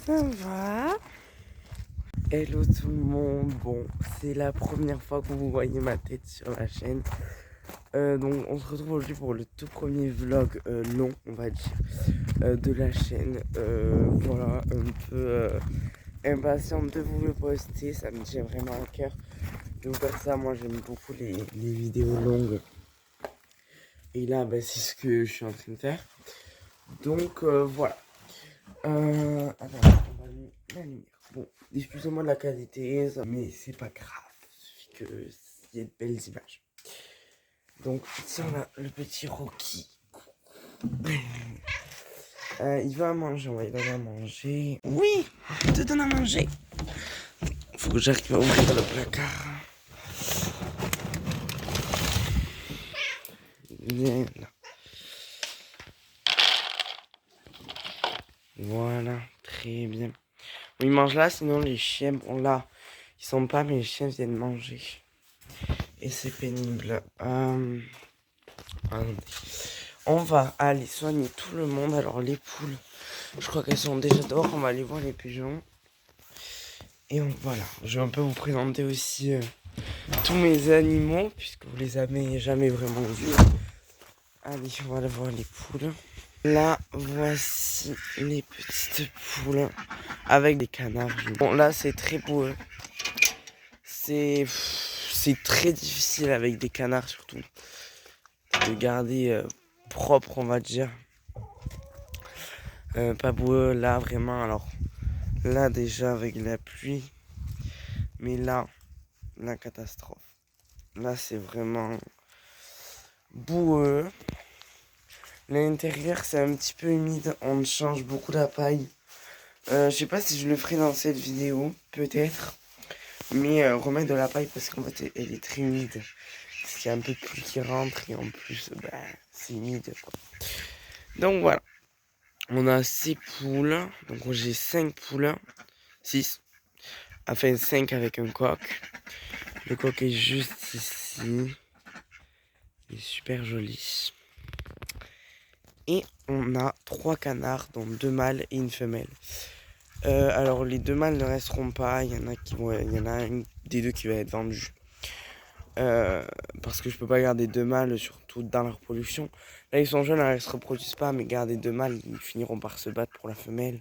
Ça va? Hello tout le monde. Bon, c'est la première fois que vous voyez ma tête sur la chaîne. Donc on se retrouve aujourd'hui pour le tout premier vlog long, on va dire, de la chaîne. Voilà, un peu impatiente de vous le poster. Ça me tient vraiment à cœur de vous faire ça. Moi j'aime beaucoup les vidéos longues. Et là, c'est ce que je suis en train de faire. Donc voilà. Alors, on va mettre la lumière. Bon, excusez-moi de la qualité, mais c'est pas grave. Il suffit qu'il y ait de belles images. Donc, ici, on a le petit Rocky. Il va manger, on va lui donner à manger. Oui, je te donne à manger. Faut que j'arrive à ouvrir le placard. Viens là. Voilà, très bien. Il mange là, sinon les chiens, bon là, ils sont pas, mais les chiens viennent manger. Et c'est pénible. On va aller soigner tout le monde. Alors les poules, je crois qu'elles sont déjà dehors. On va aller voir les pigeons. Et voilà, je vais un peu vous présenter aussi tous mes animaux, puisque vous les avez jamais vraiment vus. Allez, on va aller voir les poules. Là, voici les petites poules avec des canards. Bon, là, c'est très beau. C'est très difficile avec des canards, surtout, de garder propre, on va dire. Pas boueux, là, vraiment. Alors, là, déjà, avec la pluie. Mais là, la catastrophe. Là, c'est vraiment boueux. L'intérieur, c'est un petit peu humide. On change beaucoup la paille. Je sais pas si je le ferai dans cette vidéo. Peut-être. Mais remettre de la paille parce qu'en fait, elle est très humide. Parce qu'il y a un peu de pluie qui rentre. Et en plus, c'est humide, quoi. Donc, voilà. On a 6 poules. Donc, j'ai 5 poules. 6. Enfin, 5 avec un coq. Le coq est juste ici. Il est super joli. Et on a 3 canards, dont 2 mâles et une femelle. Alors les 2 mâles ne resteront pas. Il y en a un des 2 qui va être vendu. Parce que je peux pas garder 2 mâles, surtout dans la reproduction. Là ils sont jeunes, elles se reproduisent pas, mais garder 2 mâles, ils finiront par se battre pour la femelle.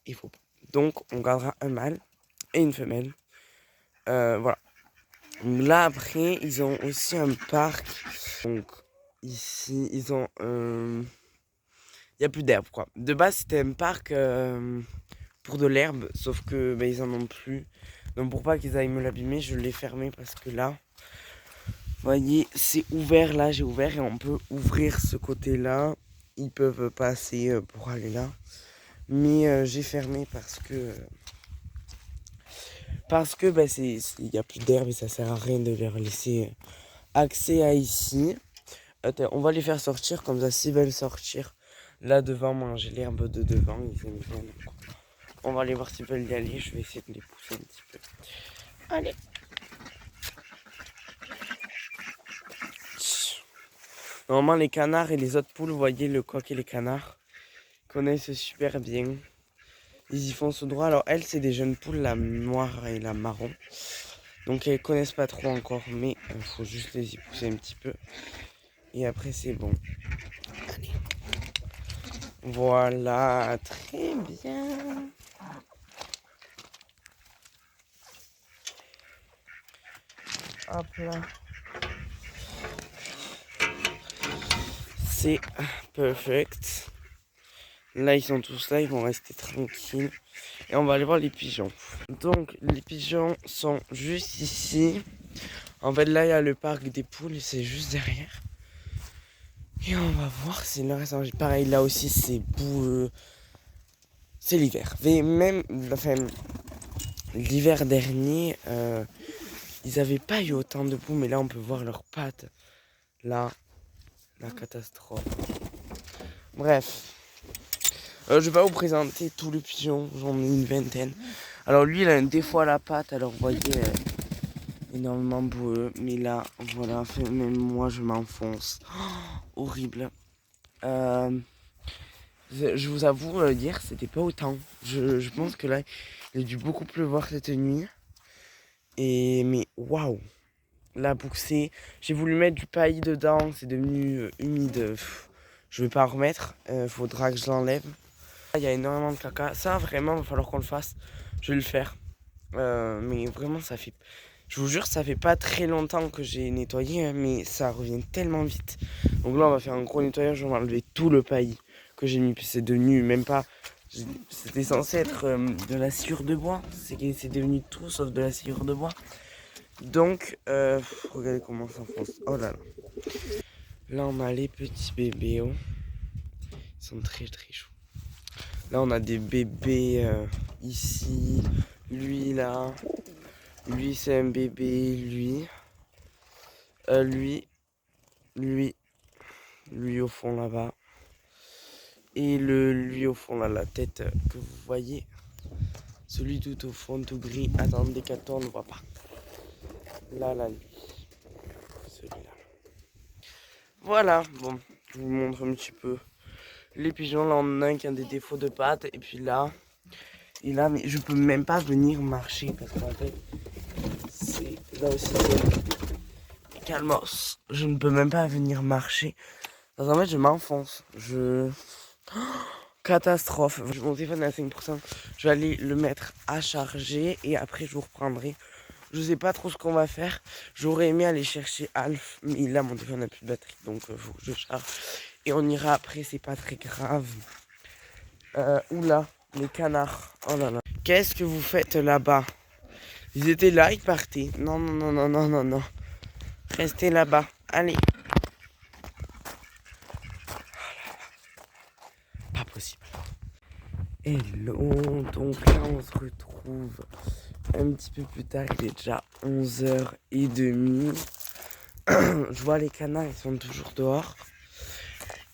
Il faut pas. Donc on gardera un mâle et une femelle. Voilà. Là après, ils ont aussi un parc. Donc ici, ils ont il n'y a plus d'herbe, quoi. De base, c'était un parc pour de l'herbe, sauf que ils en ont plus. Donc pour pas qu'ils aillent me l'abîmer, je l'ai fermé parce que là, vous voyez, c'est ouvert. Là, j'ai ouvert et on peut ouvrir ce côté-là. Ils peuvent passer pour aller là. Mais j'ai fermé parce que il n'y a plus d'herbe et ça sert à rien de leur laisser accès à ici. Attends, on va les faire sortir comme ça, s'ils veulent sortir là devant, manger l'herbe de devant, ils aiment bien. Donc, on va aller voir s'ils veulent y aller. Je vais essayer de les pousser un petit peu. Allez. Normalement, les canards et les autres poules, vous voyez, le coq et les canards connaissent super bien. Ils y font ce droit. Alors, elles, c'est des jeunes poules, la noire et la marron. Donc, elles connaissent pas trop encore, mais il faut juste les y pousser un petit peu. Et après, c'est bon. Allez. Voilà, très bien. Hop là. C'est perfect. Là, ils sont tous là, ils vont rester tranquilles. Et on va aller voir les pigeons. Donc, les pigeons sont juste ici. En fait, là, il y a le parc des poules, c'est juste derrière. Et on va voir si le reste. Pareil, là aussi, c'est boueux. C'est l'hiver. Mais même, enfin, l'hiver dernier, ils n'avaient pas eu autant de boue, mais là, on peut voir leurs pattes. Là, la catastrophe. Bref. Je vais pas vous présenter tous les pigeons, j'en ai une vingtaine. Alors lui, il a un défaut à la patte, alors vous voyez, énormément boueux. Mais là, voilà, même moi, je m'enfonce. Oh, horrible. Je vous avoue, hier c'était pas autant. Je pense que là, il a dû beaucoup pleuvoir cette nuit. Mais waouh, la boucsée. J'ai voulu mettre du paillis dedans, c'est devenu humide. Je vais pas en remettre, faudra que je l'enlève. Il y a énormément de caca. Ça, vraiment, il va falloir qu'on le fasse. Je vais le faire. Mais vraiment, ça fait. Je vous jure, ça fait pas très longtemps que j'ai nettoyé, hein, mais ça revient tellement vite. Donc là, on va faire un gros nettoyage. On va enlever tout le paillis que j'ai mis. Puis c'est devenu même pas. C'était censé être de la sciure de bois. C'est devenu tout sauf de la sciure de bois. Donc, regardez comment ça fonce. Oh là là. Là, on a les petits bébés. Oh. Ils sont très très chauds. Là, on a des bébés ici. Lui, là. Lui, c'est un bébé. Lui au fond là-bas. Et lui au fond là, la tête que vous voyez. Celui tout au fond, tout gris. Attendez qu'à toi, on ne voit pas. Là, lui. Celui-là. Voilà, bon, je vous montre un petit peu les pigeons. Là, on a un qui a des défauts de pattes. Et puis là, mais je peux même pas venir marcher parce qu'en fait, c'est là aussi, c'est calmos. Je ne peux même pas venir marcher. Parce qu'en fait, je m'enfonce. Catastrophe. Mon téléphone est à 5%. Je vais aller le mettre à charger et après, je vous reprendrai. Je sais pas trop ce qu'on va faire. J'aurais aimé aller chercher Alf, mais là mon téléphone n'a plus de batterie, donc faut que je charge. Et on ira après, c'est pas très grave. Oula, les canards. Oh là là. Qu'est-ce que vous faites là-bas? Ils étaient là, ils partaient. Non, non, non, non, non, non, non. Restez là-bas. Allez. Pas possible. Hello, donc là on se retrouve un petit peu plus tard, il est déjà 11h30. Je vois les canards, ils sont toujours dehors.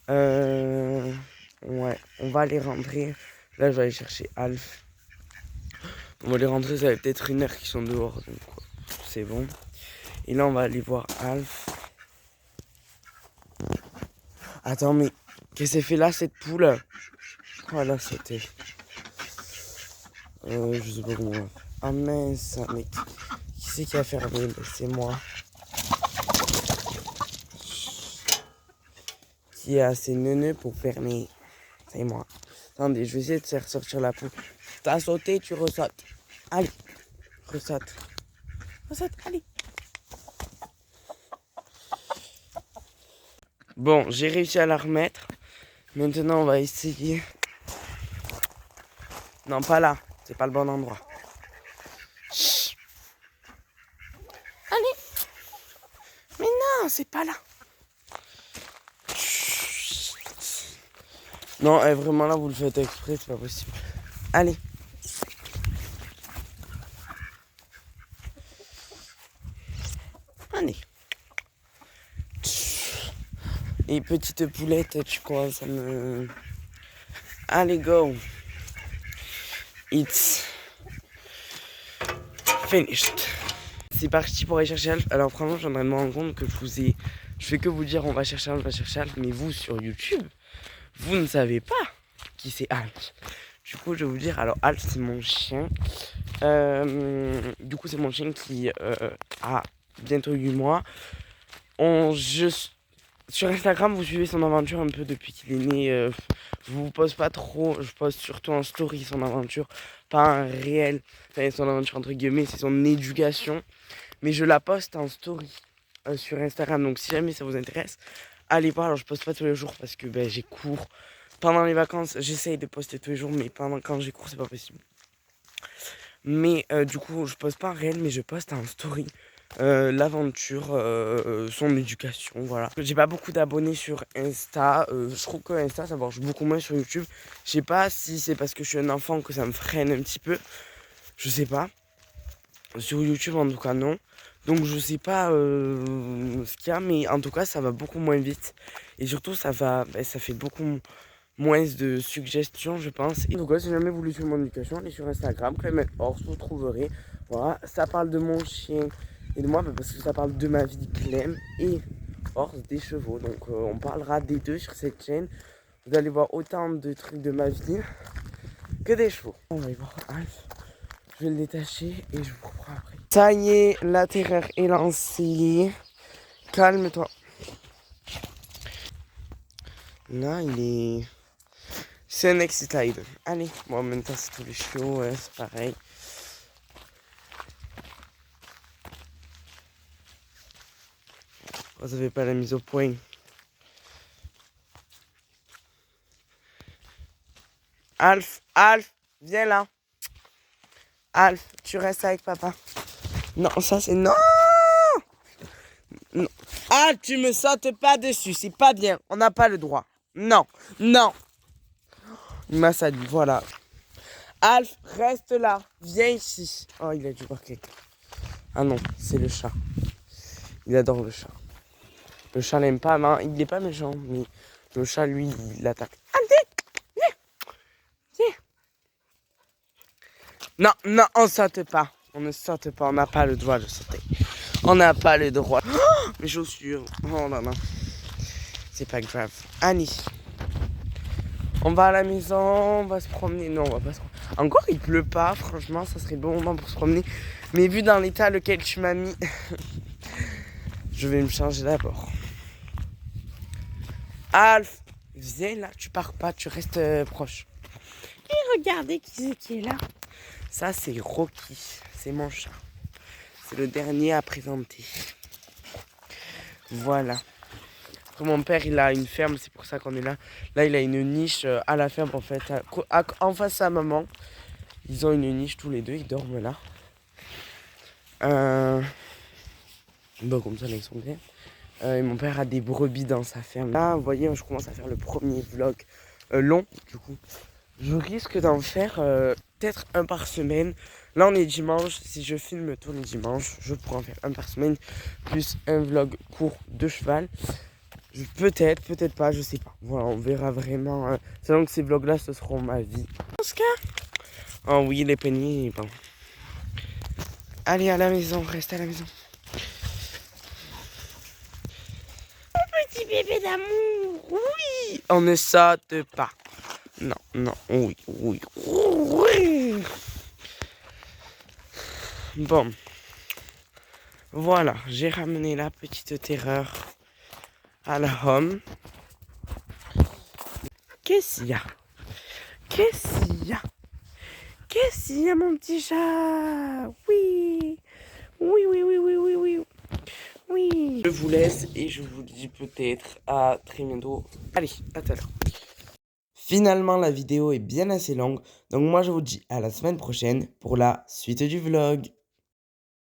Ouais, on va les rentrer. Là, je vais aller chercher Alf. On va les rentrer, ça va peut-être 1 heure qu'ils sont dehors, donc c'est bon. Et là, on va aller voir Alf. Attends, mais qu'est-ce qu'elle fait là, cette poule? Voilà, c'était. Je sais pas comment. Ah mince, mais qui c'est qui a fermé? C'est moi. Qui est assez neuneux pour fermer? C'est moi. Attendez, je vais essayer de faire sortir la poule. T'as sauté, tu ressautes. Allez, ressaute. Ressaute, allez. Bon, j'ai réussi à la remettre. Maintenant, on va essayer. Non, pas là. C'est pas le bon endroit. Chut. Allez. Mais non, c'est pas là. Chut. Non, vraiment là, vous le faites exprès, c'est pas possible. Allez. Allez. Et petite poulette, tu commences à me... Allez, go. It's finished. C'est parti pour aller chercher Alf. Alors franchement, je viens de me rendre compte que je fais que vous dire on va chercher Alf, mais vous sur YouTube, vous ne savez pas qui c'est Alf. Du coup, je vais vous dire, alors Alf c'est mon chien. Du coup, c'est mon chien qui a bientôt 8 mois. Sur Instagram, vous suivez son aventure un peu depuis qu'il est né. Je vous poste pas trop, je poste surtout en story son aventure, pas un réel. Enfin, son aventure entre guillemets, c'est son éducation. Mais je la poste en story sur Instagram. Donc si jamais ça vous intéresse, allez voir. Alors je poste pas tous les jours parce que j'ai cours. Pendant les vacances, j'essaye de poster tous les jours, mais quand j'ai cours, c'est pas possible. Mais du coup, je poste pas en réel, mais je poste en story. L'aventure, son éducation, voilà. J'ai pas beaucoup d'abonnés sur Insta. Je trouve que Insta ça marche beaucoup moins sur YouTube. Je sais pas si c'est parce que je suis un enfant que ça me freine un petit peu. Je sais pas. Sur YouTube en tout cas non. Donc je sais pas ce qu'il y a, mais en tout cas ça va beaucoup moins vite. Et surtout ça fait beaucoup moins de suggestions je pense. Et en tout cas si jamais vous voulez suivre mon éducation, allez sur Instagram, Clement Horse, vous trouverez. Voilà, ça parle de mon chien et de moi parce que ça parle de ma vie Clem et Horse des chevaux. Donc on parlera des deux sur cette chaîne. Vous allez voir autant de trucs de ma vie que des chevaux. On va y voir Alf. Je vais le détacher et je vous reprends après. Ça y est, la terreur est lancée. Calme-toi. Là, il est... C'est un excited. Allez, bon, en même temps, c'est tous les chiots, c'est pareil. Vous n'avez pas la mise au point. Alf, viens là. Alf, tu restes avec papa. Non, ça c'est non. Non. Ah, tu me sautes pas dessus, c'est pas bien. On n'a pas le droit. Non, non. Il m'a sali, voilà. Alf, reste là. Viens ici. Oh, il a dû barquer. Ah non, c'est le chat. Il adore le chat. Le chat l'aime pas, mais il n'est pas méchant. Mais le chat, lui, il l'attaque. Allez, viens. Non, non, on saute pas. On ne saute pas, on n'a pas le droit de sauter. On n'a pas le droit. Oh, mes chaussures. Oh là là. C'est pas grave. Annie. On va à la maison, on va se promener. Non, on va pas se promener. Encore, il pleut pas. Franchement, ça serait bon moment pour se promener. Mais vu dans l'état lequel tu m'as mis, je vais me changer d'abord. Alf, viens là, tu pars pas, tu restes proche. Et regardez qui c'est qui est là. Ça, c'est Rocky. C'est mon chat. C'est le dernier à présenter. Voilà. Après, mon père, il a une ferme, c'est pour ça qu'on est là. Là, il a une niche à la ferme, en fait. En face de sa maman. Ils ont une niche tous les deux, ils dorment là. Bon, comme ça, là, ils sont bien. Et mon père a des brebis dans sa ferme. Là, vous voyez, je commence à faire le premier vlog long, du coup. Je risque d'en faire peut-être un par semaine. Là, on est dimanche. Si je filme tous les dimanches, je pourrais en faire un par semaine. Plus un vlog court de cheval. Peut-être, peut-être pas, je sais pas. Voilà, on verra vraiment. Selon que ces vlogs-là, ce seront ma vie. Oscar? Oh oui, les peignets, bon. Allez à la maison, reste à la maison. Mon petit bébé d'amour, oui. On ne saute pas. Non, non, oui, oui, oui. Bon. Voilà, j'ai ramené la petite terreur à la home. Qu'est-ce qu'il y a? Qu'est-ce qu'il y a? Qu'est-ce qu'il y a, mon petit chat? Oui. Oui, oui, oui, oui, oui, oui. Oui. Je vous laisse et je vous dis peut-être à très bientôt. Allez, à tout à l'heure. Finalement, la vidéo est bien assez longue. Donc moi, je vous dis à la semaine prochaine pour la suite du vlog.